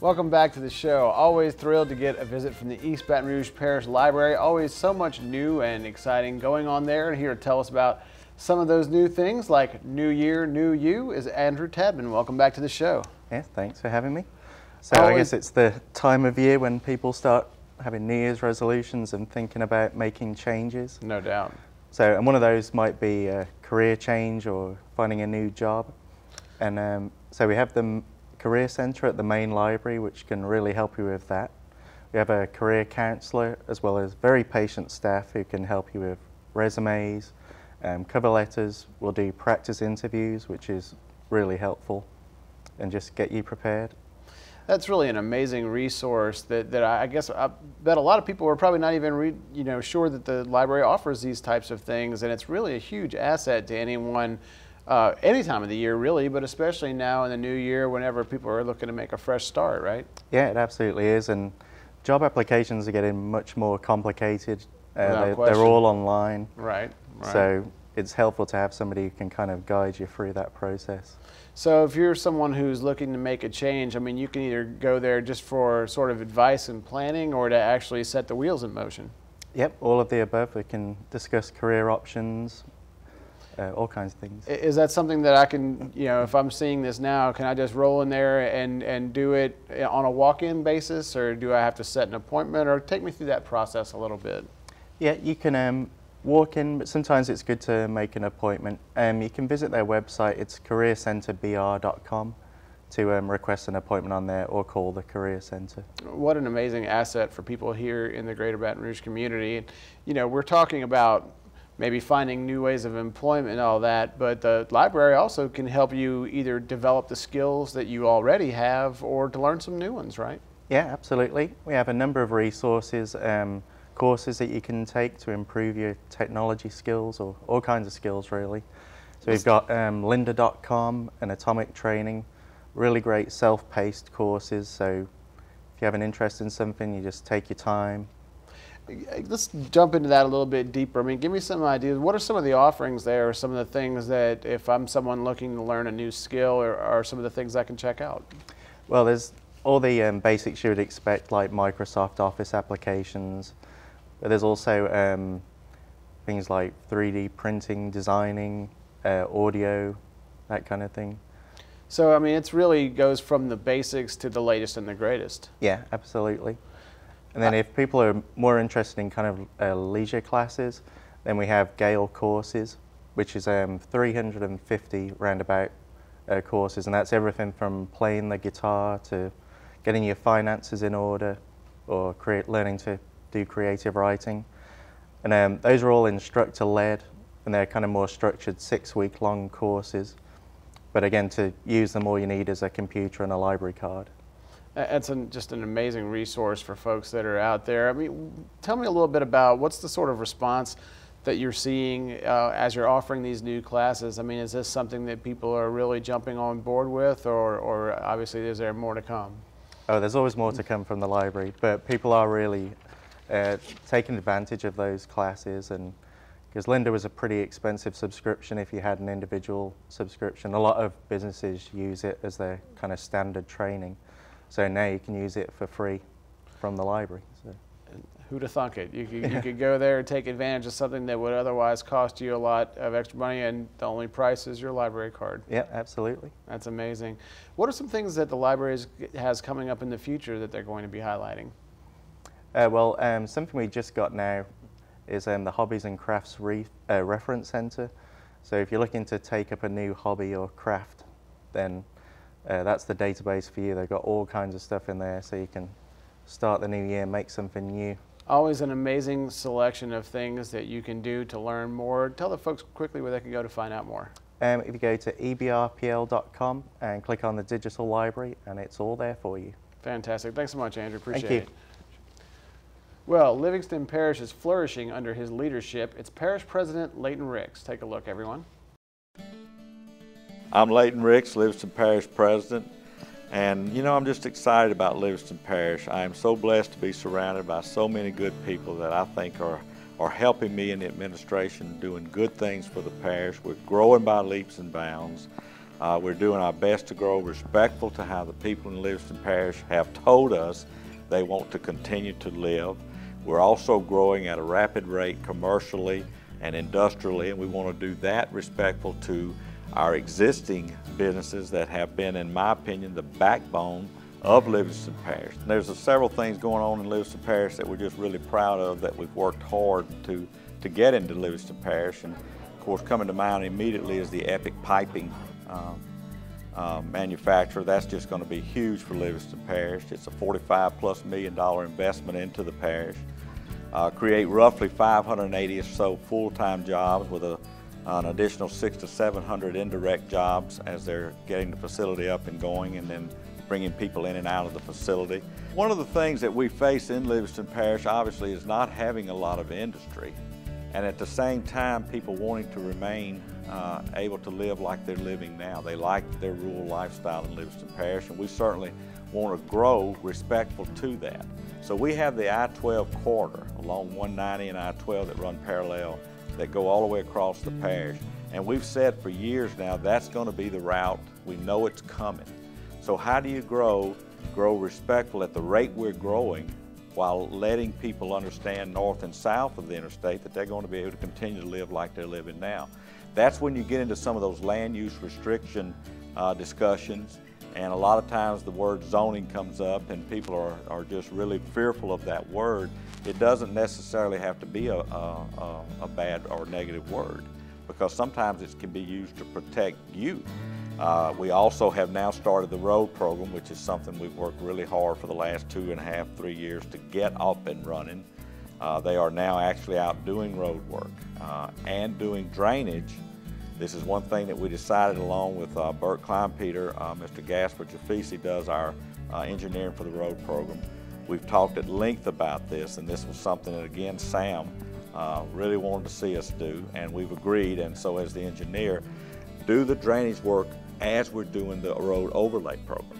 Welcome back to the show. Always thrilled to get a visit from the East Baton Rouge Parish Library. Always so much new and exciting going on there. And here to tell us about some of those new things like New Year, New You is Andrew Tadman. Welcome back to the show. Yes, thanks for having me. So I guess it's the time of year when people start having New Year's resolutions and thinking about making changes. No doubt. So, and one of those might be a career change or finding a new job. And so we have the Career Centre at the main library, which can really help you with that. We have a career counsellor as well as very patient staff who can help you with resumes, cover letters. We'll do practice interviews, which is really helpful, and just get you prepared. That's really an amazing resource that I guess I bet a lot of people are probably not even sure that the library offers these types of things, and it's really a huge asset to anyone any time of the year really, but especially now in the new year whenever people are looking to make a fresh start, right? Yeah, it absolutely is, and job applications are getting much more complicated. They're all online. Right. So it's helpful to have somebody who can kind of guide you through that process. So if you're someone who's looking to make a change, I mean, you can either go there just for sort of advice and planning or to actually set the wheels in motion. Yep, all of the above. We can discuss career options, all kinds of things. Is that something that I can, if I'm seeing this now, can I just roll in there and do it on a walk-in basis, or do I have to set an appointment, or take me through that process a little bit? Yeah, you can walk in, but sometimes it's good to make an appointment. You can visit their website. It's careercenterbr.com to request an appointment on there, or call the Career Center. What an amazing asset for people here in the greater Baton Rouge community. We're talking about maybe finding new ways of employment and all that, but the library also can help you either develop the skills that you already have or to learn some new ones, right? Yeah, absolutely. We have a number of resources, courses that you can take to improve your technology skills, or all kinds of skills really. So we've got lynda.com and Atomic Training, really great self-paced courses. So if you have an interest in something, you just take your time. Let's jump into that a little bit deeper. I mean, give me some ideas. What are some of the offerings there, or some of the things that if I'm someone looking to learn a new skill, or are some of the things I can check out? Well, there's all the basics you would expect, like Microsoft Office applications. But there's also things like 3D printing, designing, audio, that kind of thing. So, I mean, it really goes from the basics to the latest and the greatest. Yeah, absolutely. And then if people are more interested in kind of leisure classes, then we have Gale courses, which is 350 roundabout courses, and that's everything from playing the guitar to getting your finances in order, or learning to do creative writing. And those are all instructor-led, and they're kind of more structured 6-week-long courses. But again, to use them, all you need is a computer and a library card. It's just an amazing resource for folks that are out there. I mean, tell me a little bit about what's the sort of response that you're seeing as you're offering these new classes. I mean, is this something that people are really jumping on board with, or obviously is there more to come? Oh, there's always more to come from the library, but people are really taking advantage of those classes, and because Lynda was a pretty expensive subscription if you had an individual subscription. A lot of businesses use it as their kind of standard training. So now you can use it for free from the library. So. Who'd have thunk it? You could go there and take advantage of something that would otherwise cost you a lot of extra money, and the only price is your library card. Yeah, absolutely. That's amazing. What are some things that the library has coming up in the future that they're going to be highlighting? Well, something we just got now is the Hobbies and Crafts Reference Center. So if you're looking to take up a new hobby or craft, then that's the database for you. They've got all kinds of stuff in there, so you can start the new year, make something new. Always an amazing selection of things that you can do to learn more. Tell the folks quickly where they can go to find out more. If you go to EBRPL.com and click on the digital library, and it's all there for you. Fantastic. Thanks so much, Andrew. Appreciate Thank you. it. Well, Livingston Parish is flourishing under his leadership. It's Parish President Leighton Ricks. Take a look, everyone. I'm Leighton Ricks, Livingston Parish President, and I'm just excited about Livingston Parish. I am so blessed to be surrounded by so many good people that I think are helping me in the administration, doing good things for the parish. We're growing by leaps and bounds. We're doing our best to grow respectful to how the people in Livingston Parish have told us they want to continue to live. We're also growing at a rapid rate commercially and industrially, and we want to do that respectful to our existing businesses that have been, in my opinion, the backbone of Livingston Parish. And there's several things going on in Livingston Parish that we're just really proud of, that we've worked hard to get into Livingston Parish. And of course, coming to mind immediately is the Epic Piping manufacturer. That's just going to be huge for Livingston Parish. It's a $45+ million investment into the parish. Create roughly 580 or so full-time jobs with an additional 600 to 700 indirect jobs as they're getting the facility up and going, and then bringing people in and out of the facility. One of the things that we face in Livingston Parish obviously is not having a lot of industry, and at the same time people wanting to remain able to live like they're living now. They like their rural lifestyle in Livingston Parish, and we certainly want to grow respectful to that. So we have the I-12 corridor along 190 and I-12 that run parallel, that go all the way across the parish. And we've said for years now that's going to be the route. We know it's coming. So how do you grow respectful at the rate we're growing, while letting people understand north and south of the interstate that they're going to be able to continue to live like they're living now? That's when you get into some of those land use restriction discussions, and a lot of times the word zoning comes up and people are just really fearful of that word. It doesn't necessarily have to be a bad or negative word, because sometimes it can be used to protect youth. We also have now started the road program, which is something we've worked really hard for the last 2.5, 3 years to get up and running. They are now actually out doing road work and doing drainage. This is one thing that we decided, along with Bert Kleinpeter. Mr. Gasper Jafisi does our engineering for the road program. We've talked at length about this, and this was something that, again, Sam really wanted to see us do, and we've agreed. And so as the engineer, do the drainage work as we're doing the road overlay program.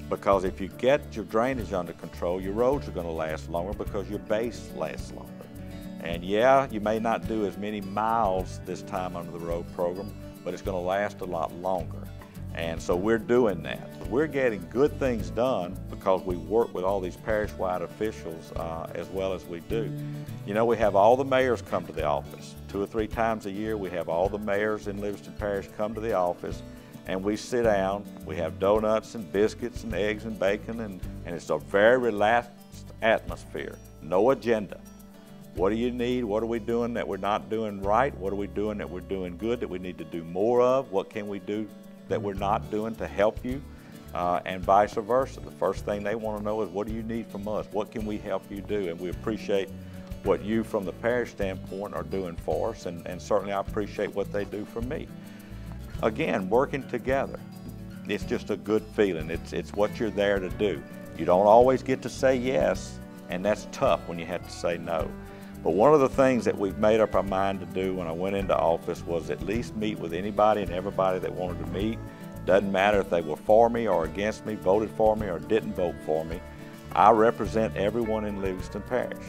Because if you get your drainage under control, your roads are going to last longer because your base lasts longer. And yeah, you may not do as many miles this time under the road program, but it's going to last a lot longer. And so we're doing that. We're getting good things done because we work with all these parish-wide officials as well as we do. You know, we have all the mayors come to the office. 2 or 3 times a year, we have all the mayors in Livingston Parish come to the office, and we sit down. We have donuts and biscuits and eggs and bacon, and it's a very relaxed atmosphere. No agenda. What do you need? What are we doing that we're not doing right? What are we doing that we're doing good that we need to do more of? What can we do that we're not doing to help you? And vice versa. The first thing they want to know is, what do you need from us? What can we help you do? And we appreciate what you, from the parish standpoint, are doing for us, and certainly I appreciate what they do for me. Again, working together, it's just a good feeling. It's what you're there to do. You don't always get to say yes, and that's tough when you have to say no. But one of the things that we've made up our mind to do when I went into office was at least meet with anybody and everybody that wanted to meet. Doesn't matter if they were for me or against me, voted for me or didn't vote for me. I represent everyone in Livingston Parish.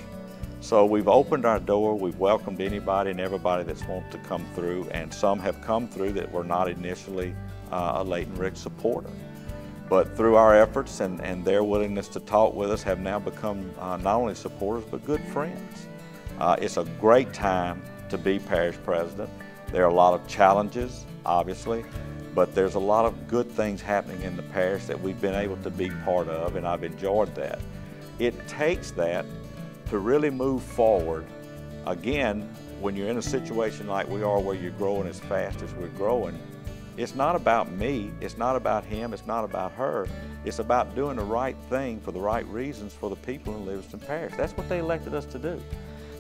So we've opened our door, we've welcomed anybody and everybody that's wanted to come through, and some have come through that were not initially a Leighton Rick supporter. But through our efforts and their willingness to talk with us, have now become not only supporters but good friends. It's a great time to be parish president. There are a lot of challenges, obviously, but there's a lot of good things happening in the parish that we've been able to be part of, and I've enjoyed that. It takes that to really move forward. Again, when you're in a situation like we are, where you're growing as fast as we're growing, it's not about me, it's not about him, it's not about her. It's about doing the right thing for the right reasons for the people in Livingston Parish. That's what they elected us to do.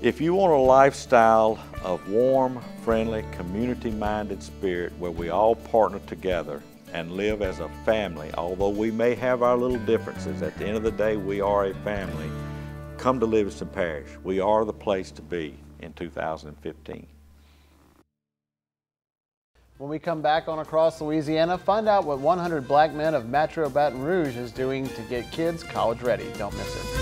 If you want a lifestyle of warm, friendly, community-minded spirit where we all partner together and live as a family, although we may have our little differences, at the end of the day, we are a family. Come to Livingston Parish. We are the place to be in 2015. When we come back on Across Louisiana, find out what 100 Black men of Metro Baton Rouge is doing to get kids college ready. Don't miss it.